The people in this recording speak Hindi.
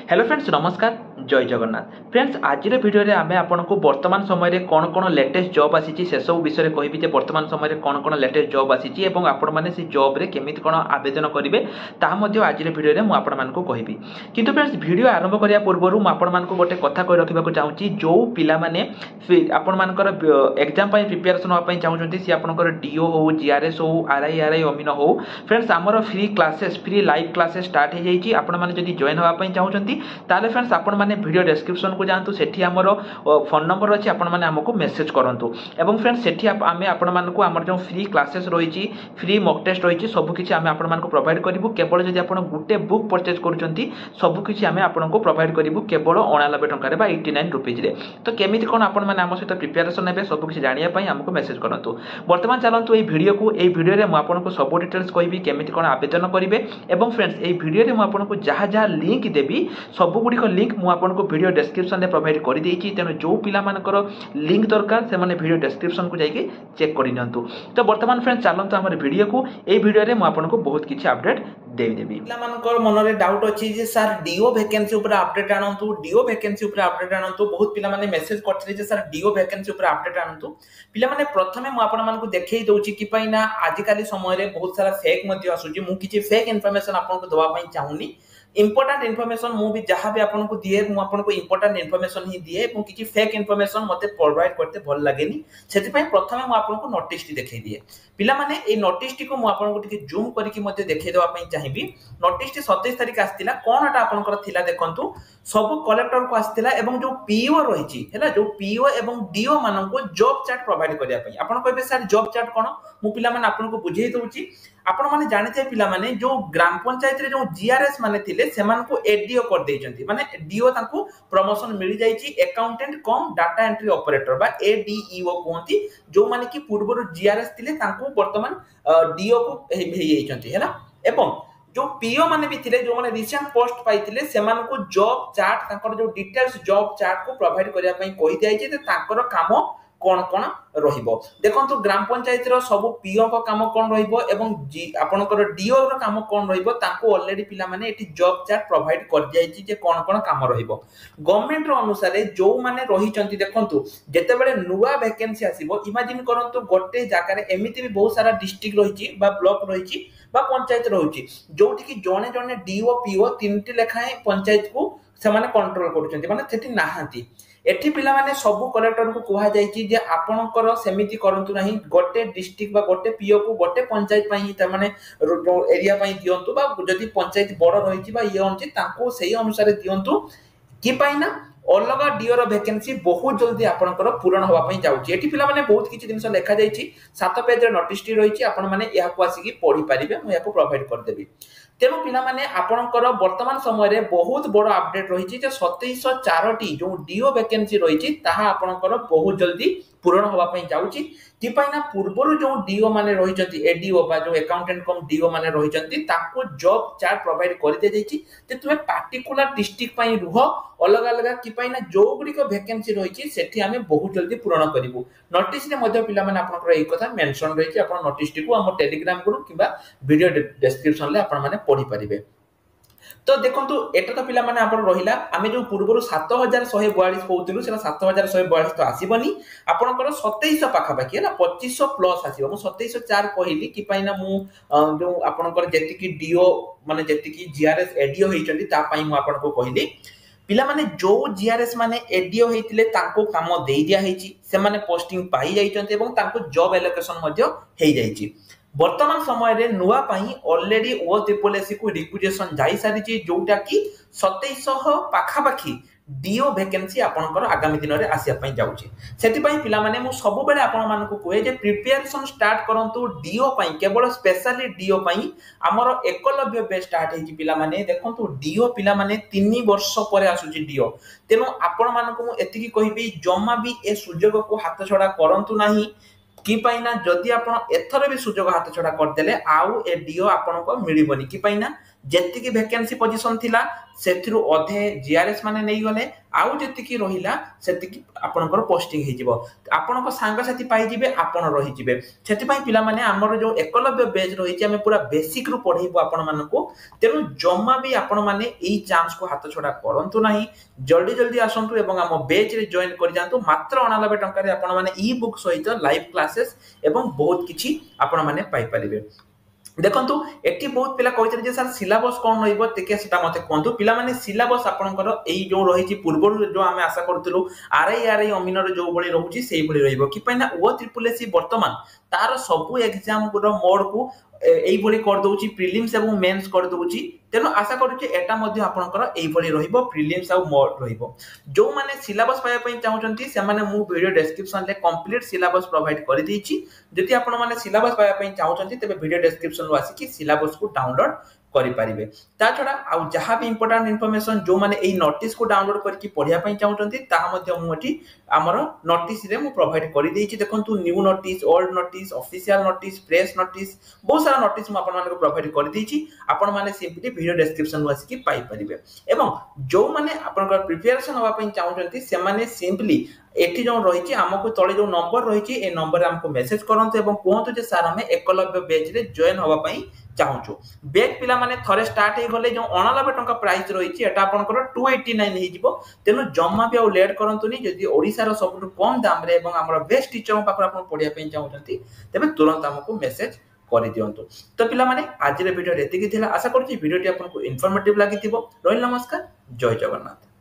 हेलो फ्रेंड्स नमस्कार जय जगन्नाथ फ्रेंड्स आज भिडियो आम आपको वर्तमान समय कौन कौन लेटेस्ट जॉब आसी से सब विषय कहबी वर्तमान समय कौन कौन लेटेस्ट जॉब आसी आपण मैंने से जॉब रे केमिति कौन आवेदन करेंगे ताज भिडियो मुझे कहबी किंतु फ्रेंड्स भिडियो आरंभ करने पूर्व मुझे गोटे कथा कही रखा चाहूँगी जो पाने आपर एग्जाम प्रिपेरेसन हाँपाई चाहूँगी सी आपंकर डीओ हो जीआरएस हो आरआई अमीन हो फ्रेंड्स आमर free classes free live classes start हो जाइए आपने जॉइन हाँपाई चाहूँगी ताले फ्रेंड्स आपण मैंने वीडियो डिस्क्रिप्शन को जातु सेठी आमर फोन नंबर अच्छी आपण मैंने आमको मेसेज करूँ एवं फ्रेंड्स सेठी आम आपण मानक आमर जो फ्री क्लासेस रही फ्री मॉक टेस्ट रही सबकि आम आपण प्रोवाइड करूँ केवल जब आप गोटे बुक परचेज कर सबकि आम आपको प्रोवाइड करूँ केवल 89 टकर 89 रुपीज तो केमी कौन आपण मैंने आम सहित प्रिपेरेसन हे सबकि जानापी आमको मेसेज करूँ बर्तमान चलतु ये भिडियो को ये भिडियो में आपको सब डिटेल्स कहि केमी कौन आवेदन करेंगे एवं फ्रेंड्स ये भिडियो में मुझे जहाँ जहाँ लिंक देवी सबुगुड़िक लिंक मुझे वीडियो डिस्क्रिप्शन में प्रोवाइड कर देती तेणु जो पिलामानकर लिंक दरकार से वीडियो डिस्क्रिप्शन को जाइए चेक कर नियंतु तो बर्तमान फ्रेंड्स चलते आम वीडियो को ये भिडियो में मुझे बहुत किसी अपडेट देवी पिलामानकर मन में डाउट अच्छी जे सर डीओ वैकेंसी ऊपर अपडेट आनतु डीओ वैकेंसी ऊपर अपडेट आनतु बहुत पिला माने मेसेज करथिले जे सर डीओ वैकेंसी ऊपर अपडेट आनतु पिला माने प्रथमे मु आपण मानकु देखै दउची कि पैना आजिकाली समय रे बहुत सारा फेक मध्ये आसुची मु किछि फेक इन्फॉर्मेशन आपनको दवा पई चाहुनी इंपोर्टेंट इन्फॉर्मेशन मु भी जहां भी आपनको दिए मु आपनको इंपोर्टेंट इन्फॉर्मेशन ही दिए मु किछि फेक इन्फॉर्मेशन मते प्रोवाइड करते भल लागेनी सेति पई प्रथमे मु आपनको नोटिस टी देखै दिए पिला माने ए नोटिस टी को मु आपनको टिके जूम करके मते देखै देवा पई चाहिबी नोटिस टी 27 तारिख आस्तिला कोनटा आपनकर थिला देखंतु सब कलेक्टर को आस्तिला एवं जो पीओ रहिछि हैला जो पीओ एवं डीओ मानको जॉब चार्ट प्रोवाइड करिया पई आपन कहबे सर जॉब चार्ट कोन मु पिला माने आपनको बुझेई दउची आपण माने जानिते पिला माने जो ग्राम पंचायत रे जो जीआरएस माने थिले सेमान को एडीओ कर देइचंती माने डीओ तांको प्रमोशन मिल जाईची accountant cum data entry operator बा एडीईओ कोंती जो माने कि पूर्व जीआरएस थिले तांको वर्तमान डीओ को हेई जाईचंती हैला एवं जो पीओ माने भी थिले जो माने रिसेंट पोस्ट पाइथिले सेमान को जॉब चार्ट तांकर जो डिटेल्स जॉब चार्ट को प्रोवाइड करिया पई कहि दियाइचे ते तांकर काम कौन कौन रहिबो देखंतु ग्राम पंचायत रो सब पीओ को काम कौन रहिबो एवं आपनकर डीओ रो काम कौन रहिबो तांको ऑलरेडी पिला माने एठी जॉब चार्ट प्रोवाइड कर जायछि जे कौन कौन काम रहिबो गवर्नमेंट रो अनुसार जो माने रही चंती देखंतु जते बेले नुवा वैकेंसी आसीबो इमेजिन करंतु गोटे जागा रे एमिति भी बहुत सारा डिस्ट्रिक्ट रहिछि बा ब्लॉक रहिछि बा पंचायत रहुछि जोठी कि जने जने डीओ पीओ तीनटी लेखाए पंचायत को से माने कंट्रोल करूचंती माने सेठी नाहांती एठी पिला माने सब कलेक्टर को कहा जायछि जे आपनकर सेमिति करंतु नाही गोटे डिस्ट्रिक्ट बा गोटे पीओ को गोटे पंचायत पई त माने एरिया पई दियंतु बा जदी पंचायत बड़ रहिछि बा ये अंची तांको सेही अनुसार दियंतु कि पई ना अलगा डीओ रो वैकेंसी बहुत जल्दी आपनकर पूर्ण होवा पई जाउछि एठी पिला माने बहुत किछि दिनस लेखा जायछि 7 पेज रे नोटिस टी रहिछि आपन माने या को आसी कि पढि परिबे म या को प्रोवाइड कर देबी तेणु पिला माने आपनकर वर्तमान समय रे बहुत बड़ अपडेट रहिछि जे 2704 टी जो डीओ वैकेंसी रहिछि ताहा आपनकर बहुत जल्दी पूर्ण होवा पई जाउछि कि पाइना पूर्वरु जो डीओ माने रहिचंती एडीओ बा जो अकाउंटेंट कम डीओ माने रहिचंती ताको जॉब चार्ट प्रोवाइड करि दे जाइछि जे तुमे पार्टिकुलर डिस्ट्रिक्ट पई रुह अलग अलग कि पाइना जो गुडी को वैकेंसी रहिछि सेठी हमें बहुत जल्दी पूर्ण करिवु नोटिस रे मध्ये पिला माने आपनकर एई कथा मेंशन रहिछि आपन नोटिस टी को हम टेलीग्राम ग्रुप किबा वीडियो डिस्क्रिप्शन ले आपन माने पढि परिबे तो देखंतु एटा तो पिला माने आपन रहिला आमे जो पूर्वरु 7142 होउतिलु सेला 7142 तो आसीबनी आपनकर 2700 पाखा बाकी हैला 2500 प्लस आसीबो मु 2704 कहिली कि पाइना मु जो आपनकर जेति कि डीओ माने जेति कि जीआरएस एडीओ हेइचंती ता पई मु आपनको कहिली पिला माने जो जीआरएस माने एडीओ हेइतिले तांको काम देई दिया हेइची से माने पोस्टिंग पाई जाइचंती एवं तांको जॉब एलोकेशन मध्ये हेइ जाइची वर्तमान समय रे नुआ पाई ऑलरेडी ओ ट्रिपलएससी को रिक्वेस्ट जाई सारी छी जोटा कि 2700 पाखा पाखी डीओ वैकेंसी आपनकर आगामी दिन रे आसिया पई जाउची सेति पई पिला माने मु सब बेले आपन मान को कोए जे प्रिपरेशन स्टार्ट करंतु डीओ पई केवल स्पेशली डीओ पई हमर एकलव्य बेस स्टार्ट हेची पिला माने देखंतु डीओ पिला माने 3 वर्ष परे आसुची डीओ तेनो आपन मान को मु एतिकी कहिबी जम्मा भी ए सुजोग को हाथ छडा करंतु नाही कि पाइना जदि आपण एथर भी सुजोग हाथ छडा कर देले आउ ए डीओ आपण को मिलिबनी कि पाइना जेतिकी वैकेंसी पोजीशन थिला सेथिरु अधे जीआरएस माने नै गले आउ जेतिकी रहिला सेतिकी आपनकर पोस्टिंग हे जिवो आपनको सांग साथी पाई जिवे आपन रहि जिवे सेति पई पिला माने हमर जो एकलव्य बेच रहि छि हमें पूरा बेसिक रु पढाइबो आपन मानको तेनु जम्मा भी आपन माने एई चांस को हाथ छोड़ा करंतु नाही जल्दी जल्दी आसंतु एवं हम बेच रे जॉइन करि जानतु मात्र 99 टंका रे आपन माने ई बुक सहित लाइव क्लासेस एवं बहुत किछि आपन माने पाई परिबे देखंतु एटी बहुत पिला कहितरे जे सर सिलेबस कोन रहइबो तेके सेटा मते कोंतु पिला माने सिलेबस आपनकर एई जो रहि छि पूर्वरु जो हमें आशा करथुलु आरआई अमिनर जो बळी रहउछि सेई बळी रहइबो कि पैना ओ ट्रिपल एससी वर्तमान तार सब एग्जाम गुरो मोड को एई बळी कर दउछि प्रीलिम्स एवं मेंस कर दउछि तेनो आशा करूछि एटा मध्ये आपनकर एई बळी रहिबो प्रीलिम्स आ मोड रहिबो जो माने सिलेबस पाया पई चाहउछंती से माने मु वीडियो डिस्क्रिप्शन ले कंप्लीट सिलेबस प्रोवाइड कर देछि जति आपण माने सिलेबस पाया पई चाहउछंती तबे वीडियो डिस्क्रिप्शन रो आसी कि सिलेबस को डाउनलोड करि पारिबे ता छडा आ जहा भी इंपोर्टेंट इंफॉर्मेशन जो माने एई नोटिस को डाउनलोड करके पढिया पई चाहउछंती ता मध्ये मु एठी हमर नोटिस रे मु प्रोवाइड करि देछि देखंतु new notice old notice official notice press notice बहुत सारा नोटिस मु आपण माने प्रोवाइड करि देछि आपण माने सिंपली वीडियो डिस्क्रिप्शन रो आसी कि पाई परिबे एवं जो माने आपण प्रिपरेशन होवा पई चाहउछंती से माने सिंपली एठी जो रही छि हमको तळे जो नंबर रही छि ए नंबर रे हमको मेसेज करंतु एवं कोहंतु जे सर हमें एकलव्य बैच रे जॉइन होवा पई चाहूछु बैच पिला माने थरे स्टार्ट हे गले जो 89 टंका प्राइस रही छि एटा आपनकर 289 हे जिवो तेनु जम्मा भी आ लेट करंतुनी जदी ओडिसा रो सबटु कम दाम रे एवं हमर बेस्ट टीचर पाखर आपन पढिया पई चाहउछंती तबे तुरंत हमको मेसेज कर दियंतु तो पिला माने आज रे वीडियो रेति कि थिला आशा करछि वीडियोटी आपनको इन्फॉर्मेटिव लागिथिबो रोहिल नमस्कार जय जगन्नाथ।